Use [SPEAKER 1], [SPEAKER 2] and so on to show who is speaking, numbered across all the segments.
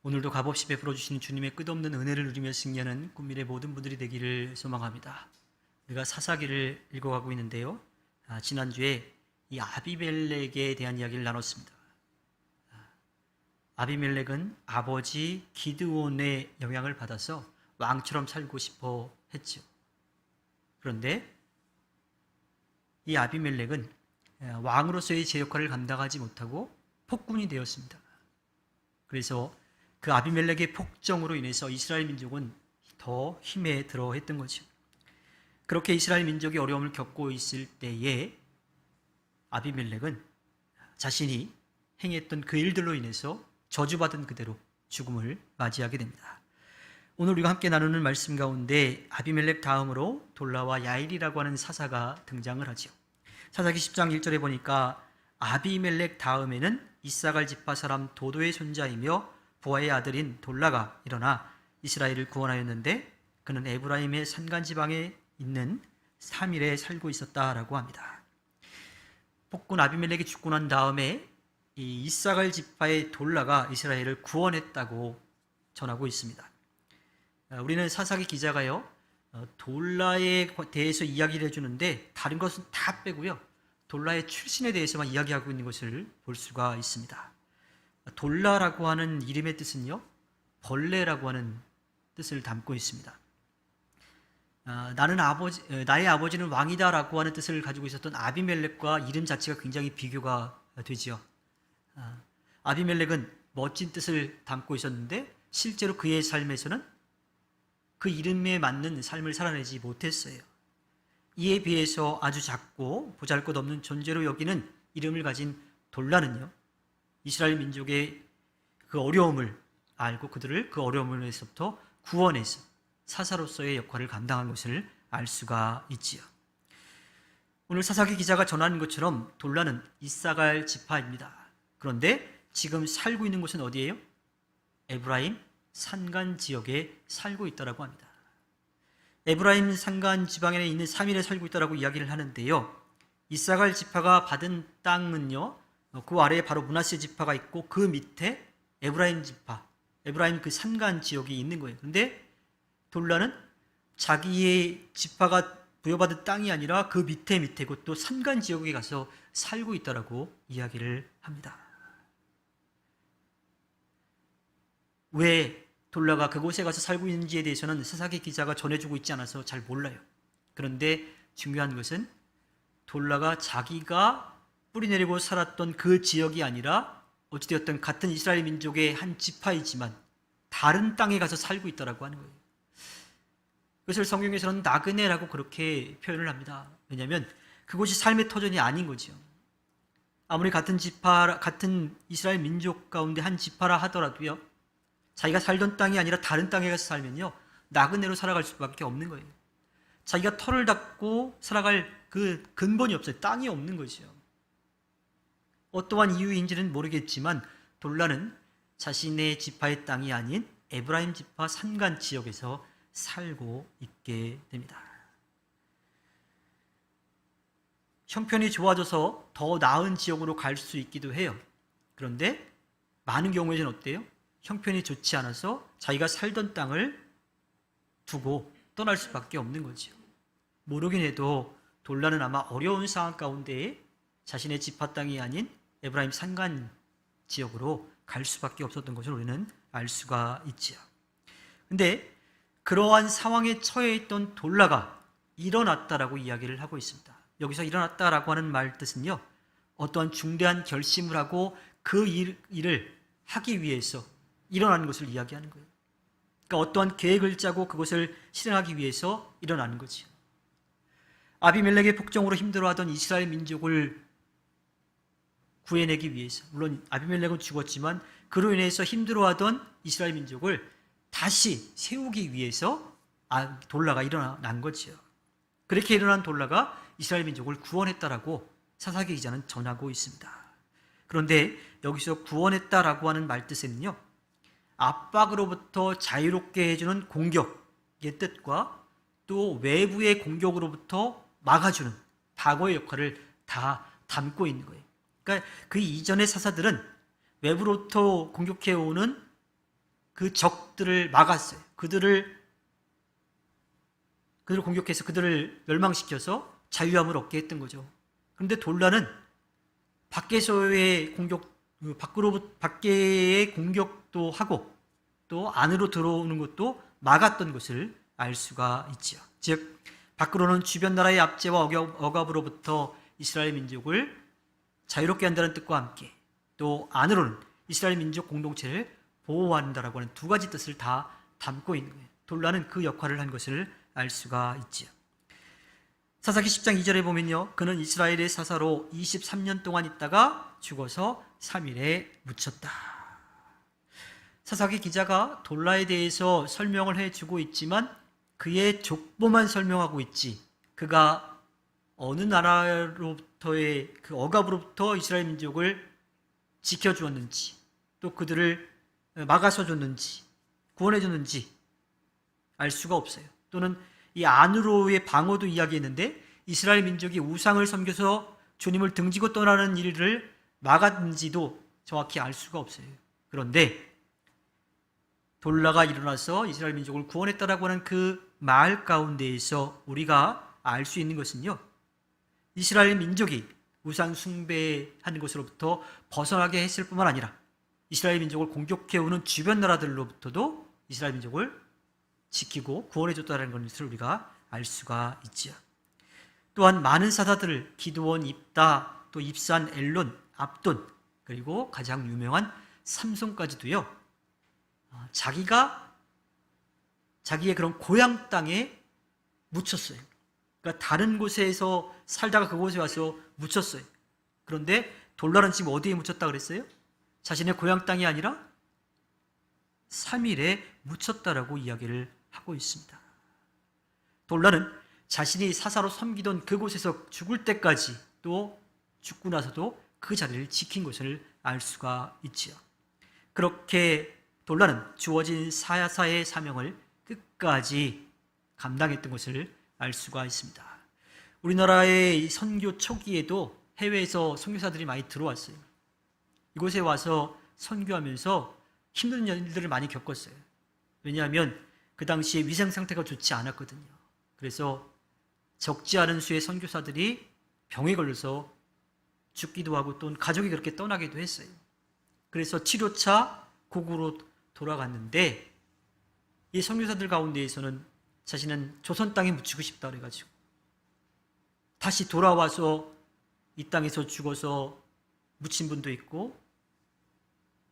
[SPEAKER 1] 오늘도 값없이 베풀어 주시는 주님의 끝없는 은혜를 누리며 승리하는 꿈미래 모든 분들이 되기를 소망합니다. 우리가 사사기를 읽어가고 있는데요. 지난주에 이 아비멜렉에 대한 이야기를 나눴습니다. 아비멜렉은 아버지 기드온의 영향을 받아서 왕처럼 살고 싶어 했죠. 그런데 이 아비멜렉은 왕으로서의 제 역할을 감당하지 못하고 폭군이 되었습니다. 그래서 그 아비멜렉의 폭정으로 인해서 이스라엘 민족은 더 힘에 들어 했던 거죠. 그렇게 이스라엘 민족이 어려움을 겪고 있을 때에 아비멜렉은 자신이 행했던 그 일들로 인해서 저주받은 그대로 죽음을 맞이하게 됩니다. 오늘 우리가 함께 나누는 말씀 가운데 아비멜렉 다음으로 돌라와 야일이라고 하는 사사가 등장을 하죠. 사사기 10장 1절에 보니까 아비멜렉 다음에는 이사갈 지파 사람 도도의 손자이며 부하의 아들인 돌라가 일어나 이스라엘을 구원하였는데 그는 에브라임의 산간지방에 있는 사밀에 살고 있었다라고 합니다. 폭군 아비멜렉이 죽고 난 다음에 이 이사갈 지파의 돌라가 이스라엘을 구원했다고 전하고 있습니다. 우리는 사사기 기자가요 돌라에 대해서 이야기를 해주는데 다른 것은 다 빼고요 돌라의 출신에 대해서만 이야기하고 있는 것을 볼 수가 있습니다. 돌라라고 하는 이름의 뜻은요 벌레라고 하는 뜻을 담고 있습니다. 나의 아버지는 왕이다라고 하는 뜻을 가지고 있었던 아비멜렉과 이름 자체가 굉장히 비교가 되죠. 아비멜렉은 멋진 뜻을 담고 있었는데 실제로 그의 삶에서는 그 이름에 맞는 삶을 살아내지 못했어요. 이에 비해서 아주 작고 보잘것없는 존재로 여기는 이름을 가진 돌라는요 이스라엘 민족의 그 어려움을 알고 그들을 그 어려움에서부터 구원해서 사사로서의 역할을 감당한 것을 알 수가 있지요. 오늘 사사기 기자가 전하는 것처럼 돌라는 이사갈 지파입니다. 그런데 지금 살고 있는 곳은 어디예요? 에브라임 산간 지역에 살고 있다고 합니다. 에브라임 산간 지방에 있는 사밀에 살고 있다고 이야기를 하는데요. 이사갈 지파가 받은 땅은요. 그 아래에 바로 므낫세 지파가 있고 그 밑에 에브라임 지파, 에브라임 그 산간 지역이 있는 거예요. 그런데 돌라는 자기의 지파가 부여받은 땅이 아니라 그 밑에 그것도 산간 지역에 가서 살고 있다고 이야기를 합니다. 왜 돌라가 그곳에 가서 살고 있는지에 대해서는 사사기 기자가 전해주고 있지 않아서 잘 몰라요. 그런데 중요한 것은 돌라가 자기가 뿌리내리고 살았던 그 지역이 아니라 어찌되었든 같은 이스라엘 민족의 한 지파이지만 다른 땅에 가서 살고 있다고 하는 거예요. 그것을 성경에서는 나그네라고 그렇게 표현을 합니다. 왜냐하면 그곳이 삶의 터전이 아닌 거죠. 아무리 같은 지파, 같은 이스라엘 민족 가운데 한 지파라 하더라도요 자기가 살던 땅이 아니라 다른 땅에 가서 살면요 나그네로 살아갈 수밖에 없는 거예요. 자기가 터를 닦고 살아갈 그 근본이 없어요. 땅이 없는 거죠. 어떠한 이유인지는 모르겠지만 돌라는 자신의 지파의 땅이 아닌 에브라임 지파 산간 지역에서 살고 있게 됩니다. 형편이 좋아져서 더 나은 지역으로 갈 수 있기도 해요. 그런데 많은 경우에는 어때요? 형편이 좋지 않아서 자기가 살던 땅을 두고 떠날 수밖에 없는 거죠. 모르긴 해도 돌라는 아마 어려운 상황 가운데에 자신의 지파 땅이 아닌 에브라임 산간 지역으로 갈 수밖에 없었던 것을 우리는 알 수가 있지요. 근데 그러한 상황에 처해 있던 돌라가 일어났다라고 이야기를 하고 있습니다. 여기서 일어났다라고 하는 말 뜻은요 어떠한 중대한 결심을 하고 그 일을 하기 위해서 일어나는 것을 이야기하는 거예요. 그러니까 어떠한 계획을 짜고 그것을 실행하기 위해서 일어나는 거죠. 아비멜렉의 폭정으로 힘들어하던 이스라엘 민족을 구해내기 위해서, 물론 아비멜렉은 죽었지만 그로 인해서 힘들어하던 이스라엘 민족을 다시 세우기 위해서 돌라가 일어난 거죠. 그렇게 일어난 돌라가 이스라엘 민족을 구원했다라고 사사기 기자는 전하고 있습니다. 그런데 여기서 구원했다라고 하는 말 뜻에는요 압박으로부터 자유롭게 해주는 공격의 뜻과 또 외부의 공격으로부터 막아주는 방어의 역할을 다 담고 있는 거예요. 그러니까 그 이전의 사사들은 외부로부터 공격해오는 그 적들을 막았어요. 그들을 공격해서 그들을 멸망시켜서 자유함을 얻게 했던 거죠. 그런데 돌라는 밖에서의 공격, 밖의 공격도 하고 또 안으로 들어오는 것도 막았던 것을 알 수가 있지요. 즉 밖으로는 주변 나라의 압제와 억압으로부터 이스라엘 민족을 자유롭게 한다는 뜻과 함께 또 안으로는 이스라엘 민족 공동체를 보호한다라고 하는 두 가지 뜻을 다 담고 있는 거예요. 돌라는 그 역할을 한 것을 알 수가 있지요. 사사기 10장 2절에 보면요, 그는 이스라엘의 사사로 23년 동안 있다가 죽어서 3일에 묻혔다. 사사기 기자가 돌라에 대해서 설명을 해주고 있지만 그의 족보만 설명하고 있지, 그가 어느 나라로부터의 그 억압으로부터 이스라엘 민족을 지켜주었는지, 또 그들을 막아서 줬는지, 구원해 줬는지 알 수가 없어요. 또는 이 안으로의 방어도 이야기했는데 이스라엘 민족이 우상을 섬겨서 주님을 등지고 떠나는 일을 막았는지도 정확히 알 수가 없어요. 그런데 돌라가 일어나서 이스라엘 민족을 구원했다라고 하는 그 말 가운데에서 우리가 알 수 있는 것은요, 이스라엘 민족이 우상 숭배하는 것으로부터 벗어나게 했을 뿐만 아니라 이스라엘 민족을 공격해오는 주변 나라들로부터도 이스라엘 민족을 지키고 구원해줬다는 것을 우리가 알 수가 있지요. 또한 많은 사사들을 기드온, 입다, 또 입산, 엘론, 압돈, 그리고 가장 유명한 삼손까지도요, 자기의 그런 고향 땅에 묻혔어요. 그러니까 다른 곳에서 살다가 그곳에 와서 묻혔어요. 그런데 돌라는 지금 어디에 묻혔다 그랬어요? 자신의 고향 땅이 아니라 3일에 묻혔다라고 이야기를 하고 있습니다. 돌라는 자신이 사사로 섬기던 그곳에서 죽을 때까지, 또 죽고 나서도 그 자리를 지킨 것을 알 수가 있지요. 그렇게 돌라는 주어진 사사의 사명을 끝까지 감당했던 것을 알 수가 있습니다. 우리나라의 선교 초기에도 해외에서 선교사들이 많이 들어왔어요. 이곳에 와서 선교하면서 힘든 일들을 많이 겪었어요. 왜냐하면 그 당시에 위생 상태가 좋지 않았거든요. 그래서 적지 않은 수의 선교사들이 병에 걸려서 죽기도 하고 또 가족이 그렇게 떠나기도 했어요. 그래서 치료차 고국으로 돌아갔는데 이 선교사들 가운데에서는 자신은 조선 땅에 묻히고 싶다 그래가지고 다시 돌아와서 이 땅에서 죽어서 묻힌 분도 있고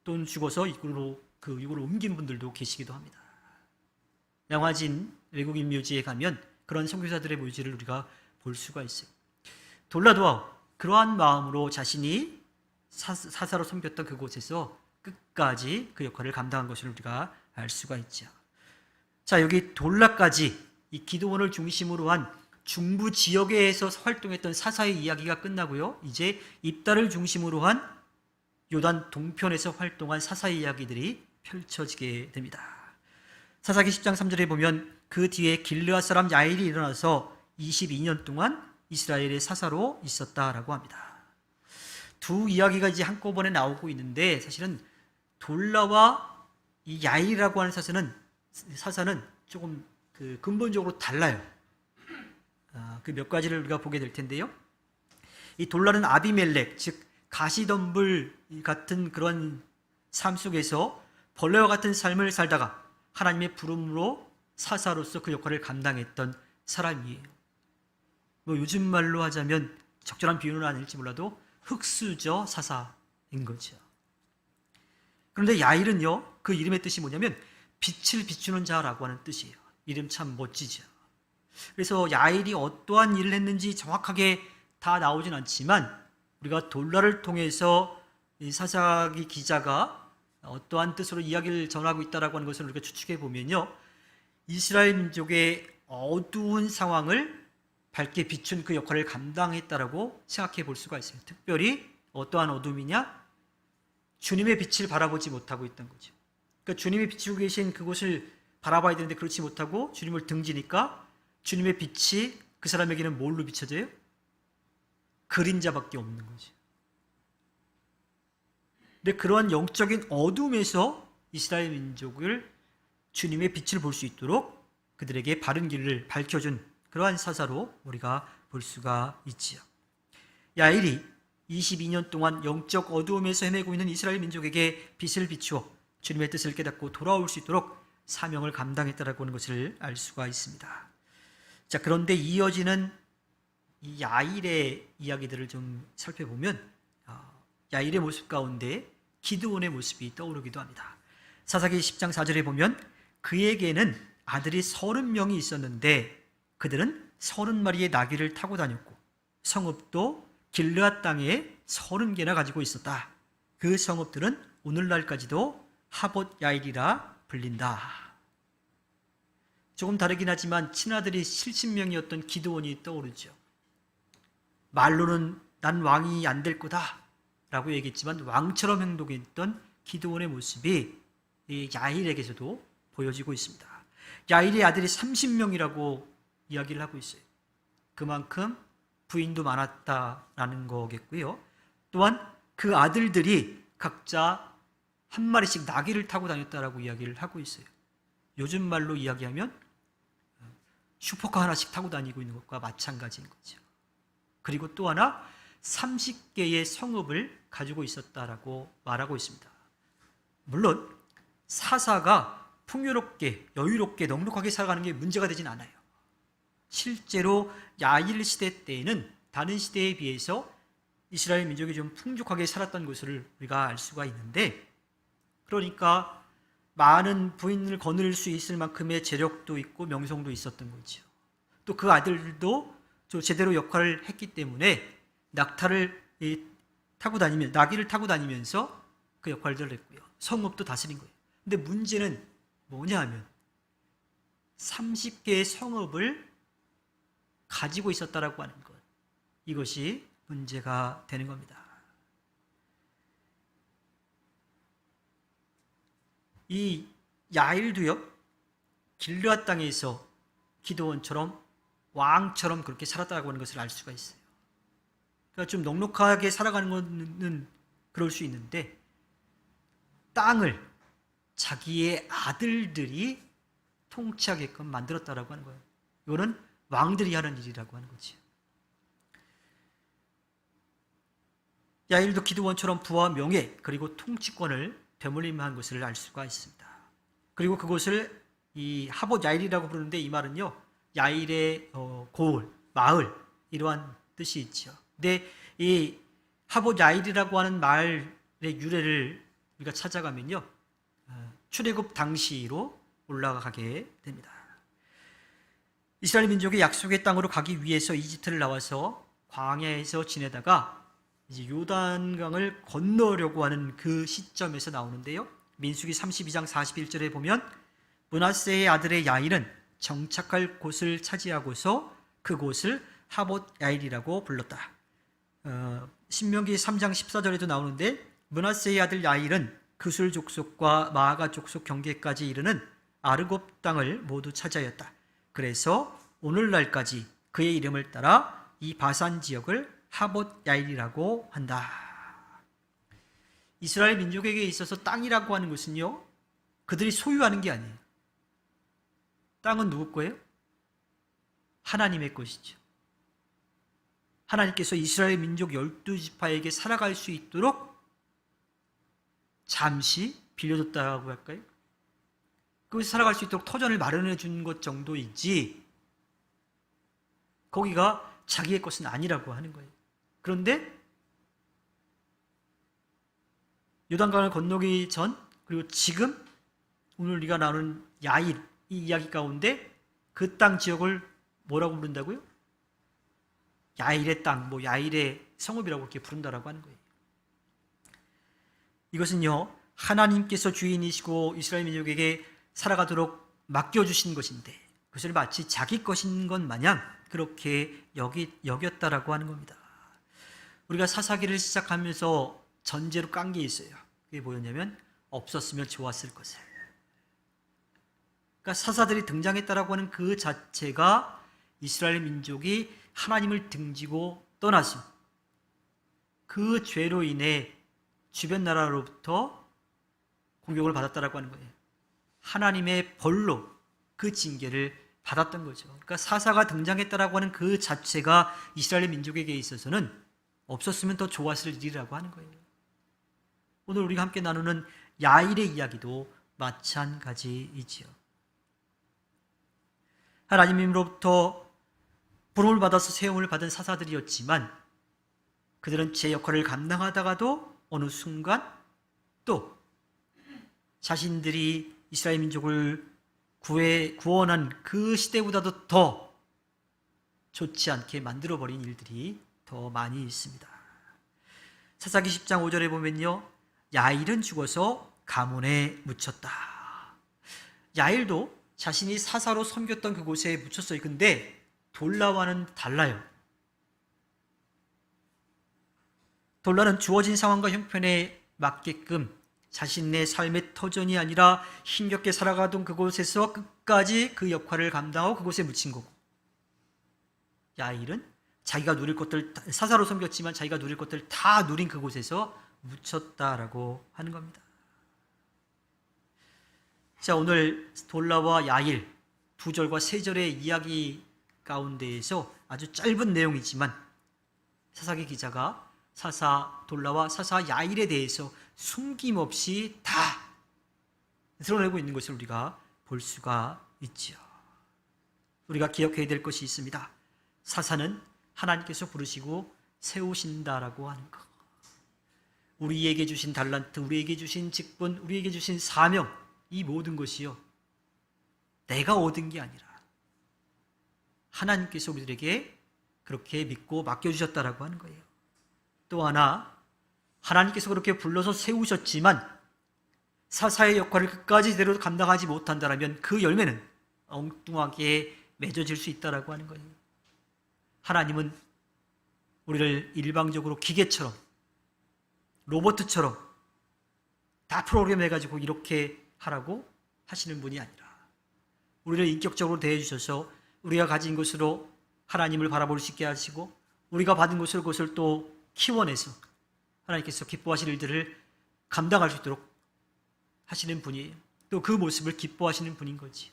[SPEAKER 1] 또는 죽어서 이곳으로 옮긴 분들도 계시기도 합니다. 양화진 외국인 묘지에 가면 그런 선교사들의 묘지를 우리가 볼 수가 있어요. 돌라도 그러한 마음으로 자신이 사사로 섬겼던 그곳에서 끝까지 그 역할을 감당한 것을 우리가 알 수가 있죠. 자, 여기 돌라까지 이 기드온을 중심으로 한 중부 지역에서 활동했던 사사의 이야기가 끝나고요, 이제 입다를 중심으로 한 요단 동편에서 활동한 사사의 이야기들이 펼쳐지게 됩니다. 사사기 10장 3절에 보면 그 뒤에 길르앗 사람 야일이 일어나서 22년 동안 이스라엘의 사사로 있었다라고 합니다. 두 이야기가 이제 한꺼번에 나오고 있는데 사실은 돌라와 이 야일이라고 하는 사사는 조금 근본적으로 달라요. 그 몇 가지를 우리가 보게 될 텐데요. 이 돌라는 아비멜렉, 즉 가시덤불 같은 그런 삶 속에서 벌레와 같은 삶을 살다가 하나님의 부름으로 사사로서 그 역할을 감당했던 사람이에요. 뭐 요즘 말로 하자면 적절한 비유는 아닐지 몰라도 흑수저 사사인 거죠. 그런데 야일은요, 그 이름의 뜻이 뭐냐면 빛을 비추는 자라고 하는 뜻이에요. 이름 참 멋지죠. 그래서 야일이 어떠한 일을 했는지 정확하게 다 나오진 않지만 우리가 돌라를 통해서 이 사사기 기자가 어떠한 뜻으로 이야기를 전하고 있다라고 하는 것을 우리가 추측해 보면요, 이스라엘 민족의 어두운 상황을 밝게 비춘 그 역할을 감당했다라고 생각해 볼 수가 있어요. 특별히 어떠한 어둠이냐? 주님의 빛을 바라보지 못하고 있던 거죠. 그러니까 주님이 비추고 계신 그곳을 바라봐야 되는데 그렇지 못하고 주님을 등지니까 주님의 빛이 그 사람에게는 뭘로 비춰져요? 그림자밖에 없는 거죠. 근데 그러한 영적인 어둠에서 이스라엘 민족을 주님의 빛을 볼 수 있도록 그들에게 바른 길을 밝혀준 그러한 사사로 우리가 볼 수가 있지요. 야일이 22년 동안 영적 어두움에서 헤매고 있는 이스라엘 민족에게 빛을 비추어 주님의 뜻을 깨닫고 돌아올 수 있도록 사명을 감당했다라고 하는 것을 알 수가 있습니다. 자, 그런데 이어지는 이 야일의 이야기들을 좀 살펴보면 야일의 모습 가운데 기드온의 모습이 떠오르기도 합니다. 사사기 10장 4절에 보면 그에게는 아들이 30명이 있었는데 그들은 30마리의 나귀를 타고 다녔고 성읍도 길르앗 땅에 30개나 가지고 있었다. 그 성읍들은 오늘날까지도 하봇 야일이라 불린다. 조금 다르긴 하지만 친아들이 70명이었던 기드온이 떠오르죠. 말로는 난 왕이 안 될 거다 라고 얘기했지만 왕처럼 행동했던 기드온의 모습이 이 야일에게서도 보여지고 있습니다. 야일의 아들이 30명이라고 이야기를 하고 있어요. 그만큼 부인도 많았다라는 거겠고요. 또한 그 아들들이 각자 한 마리씩 나귀를 타고 다녔다라고 이야기를 하고 있어요. 요즘 말로 이야기하면 슈퍼카 하나씩 타고 다니고 있는 것과 마찬가지인 거죠. 그리고 또 하나 30개의 성읍을 가지고 있었다라고 말하고 있습니다. 물론 사사가 풍요롭게 여유롭게 넉넉하게 살아가는 게 문제가 되진 않아요. 실제로 야일 시대 때에는 다른 시대에 비해서 이스라엘 민족이 좀 풍족하게 살았던 것을 우리가 알 수가 있는데, 그러니까 많은 부인을 거느릴 수 있을 만큼의 재력도 있고 명성도 있었던 거죠. 또 그 아들도 제대로 역할을 했기 때문에 나귀를 타고 다니면서 그 역할들을 했고요. 성읍도 다스린 거예요. 근데 문제는 뭐냐 하면 30개의 성읍을 가지고 있었다라고 하는 것, 이것이 문제가 되는 겁니다. 이 야일도요, 길르앗 땅에서 기드온처럼 왕처럼 그렇게 살았다고 하는 것을 알 수가 있어요. 그러니까 좀 넉넉하게 살아가는 것은 그럴 수 있는데 땅을 자기의 아들들이 통치하게끔 만들었다라고 하는 거예요. 이거는 왕들이 하는 일이라고 하는 거죠. 야일도 기드온처럼 부와 명예 그리고 통치권을 되물림한 것을 알 수가 있습니다. 그리고 그것을 이 하봇 야일이라고 부르는데, 이 말은요 야일의 고을, 마을, 이러한 뜻이 있죠. 근데 이 하봇 야일이라고 하는 말의 유래를 우리가 찾아가면요 출애굽 당시로 올라가게 됩니다. 이스라엘 민족이 약속의 땅으로 가기 위해서 이집트를 나와서 광야에서 지내다가 이제 요단강을 건너려고 하는 그 시점에서 나오는데요. 민수기 32장 41절에 보면 므낫세의 아들의 야일은 정착할 곳을 차지하고서 그곳을 하봇 야일이라고 불렀다. 신명기 3장 14절에도 나오는데 므낫세의 아들 야일은 그술 족속과 마아가 족속 경계까지 이르는 아르곱 땅을 모두 차지하였다. 그래서 오늘날까지 그의 이름을 따라 이 바산 지역을 하봇 야일이라고 한다. 이스라엘 민족에게 있어서 땅이라고 하는 것은요 그들이 소유하는 게 아니에요. 땅은 누구 거예요? 하나님의 것이죠. 하나님께서 이스라엘 민족 12지파에게 살아갈 수 있도록 잠시 빌려줬다고 할까요? 그것이 살아갈 수 있도록 터전을 마련해 준 것 정도이지 거기가 자기의 것은 아니라고 하는 거예요. 그런데 요단강을 건너기 전, 그리고 지금 오늘 우리가 나누는 야일, 이 이야기 가운데 그 땅 지역을 뭐라고 부른다고요? 야일의 땅, 야일의 성읍이라고 이렇게 부른다라고 하는 거예요. 이것은요 하나님께서 주인이시고 이스라엘 민족에게 살아가도록 맡겨주신 것인데 그것을 마치 자기 것인 것 마냥 그렇게 여겼다라고 하는 겁니다. 우리가 사사기를 시작하면서 전제로 깐 게 있어요. 그게 뭐였냐면 없었으면 좋았을 것을. 그러니까 사사들이 등장했다라고 하는 그 자체가 이스라엘 민족이 하나님을 등지고 떠났음, 그 죄로 인해 주변 나라로부터 공격을 받았다라고 하는 거예요. 하나님의 벌로 그 징계를 받았던 거죠. 그러니까 사사가 등장했다라고 하는 그 자체가 이스라엘 민족에게 있어서는 없었으면 더 좋았을 일이라고 하는 거예요. 오늘 우리가 함께 나누는 야일의 이야기도 마찬가지이지요. 하나님으로부터 부름을 받아서 세움을 받은 사사들이었지만 그들은 제 역할을 감당하다가도 어느 순간 또 자신들이 이스라엘 민족을 구원한 그 시대보다도 더 좋지 않게 만들어버린 일들이 더 많이 있습니다. 사사기 10장 5절에 보면요, 야일은 죽어서 가문에 묻혔다. 야일도 자신이 사사로 섬겼던 그곳에 묻혔어요. 근데 돌라와는 달라요. 돌라는 주어진 상황과 형편에 맞게끔 자신의 삶의 터전이 아니라 힘겹게 살아가던 그곳에서 끝까지 그 역할을 감당하고 그곳에 묻힌 거고, 야일은 자기가 누릴 것들, 사사로 섬겼지만 자기가 누릴 것들 다 누린 그곳에서 묻혔다라고 하는 겁니다. 자, 오늘 돌라와 야일 2절과 3절의 이야기 가운데에서 아주 짧은 내용이지만 사사기 기자가 사사 돌라와 사사 야일에 대해서 숨김없이 다 드러내고 있는 것을 우리가 볼 수가 있죠. 우리가 기억해야 될 것이 있습니다. 사사는 하나님께서 부르시고 세우신다라고 하는 것. 우리에게 주신 달란트, 우리에게 주신 직분, 우리에게 주신 사명, 이 모든 것이요, 내가 얻은 게 아니라 하나님께서 우리들에게 그렇게 믿고 맡겨주셨다라고 하는 거예요. 또 하나, 하나님께서 그렇게 불러서 세우셨지만 사사의 역할을 끝까지 제대로 감당하지 못한다면 그 열매는 엉뚱하게 맺어질 수 있다라고 하는 거예요. 하나님은 우리를 일방적으로 기계처럼, 로봇처럼 다 프로그램해가지고 이렇게 하라고 하시는 분이 아니라 우리를 인격적으로 대해주셔서 우리가 가진 것으로 하나님을 바라볼 수 있게 하시고 우리가 받은 것으로 그것을 또 키워내서 하나님께서 기뻐하시는 일들을 감당할 수 있도록 하시는 분이에요. 또 그 모습을 기뻐하시는 분인 거지요.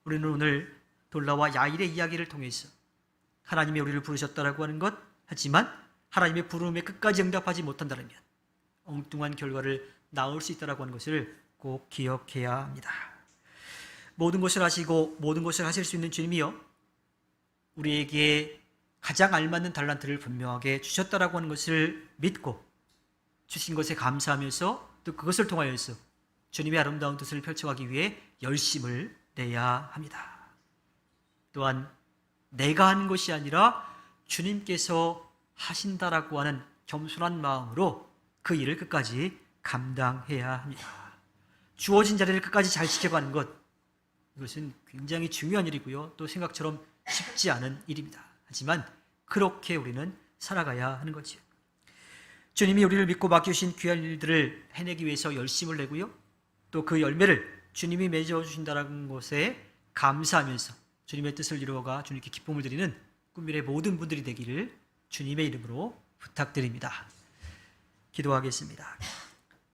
[SPEAKER 1] 우리는 오늘 돌라와 야일의 이야기를 통해서 하나님이 우리를 부르셨다라고 하는 것, 하지만 하나님의 부름에 끝까지 응답하지 못한다면 엉뚱한 결과를 낳을 수 있다라고 하는 것을 꼭 기억해야 합니다. 모든 것을 하시고 모든 것을 하실 수 있는 주님이요, 우리에게 가장 알맞는 달란트를 분명하게 주셨다라고 하는 것을 믿고 주신 것에 감사하면서 또 그것을 통하여서 주님의 아름다운 뜻을 펼쳐가기 위해 열심을 내야 합니다. 또한 내가 하는 것이 아니라 주님께서 하신다라고 하는 겸손한 마음으로 그 일을 끝까지 감당해야 합니다. 주어진 자리를 끝까지 잘 지켜가는 것, 이것은 굉장히 중요한 일이고요, 또 생각처럼 쉽지 않은 일입니다. 하지만 그렇게 우리는 살아가야 하는 거지요. 주님이 우리를 믿고 맡겨주신 귀한 일들을 해내기 위해서 열심을 내고요, 또 그 열매를 주님이 맺어주신다는 것에 감사하면서 주님의 뜻을 이루어가 주님께 기쁨을 드리는 꿈미래 모든 분들이 되기를 주님의 이름으로 부탁드립니다. 기도하겠습니다.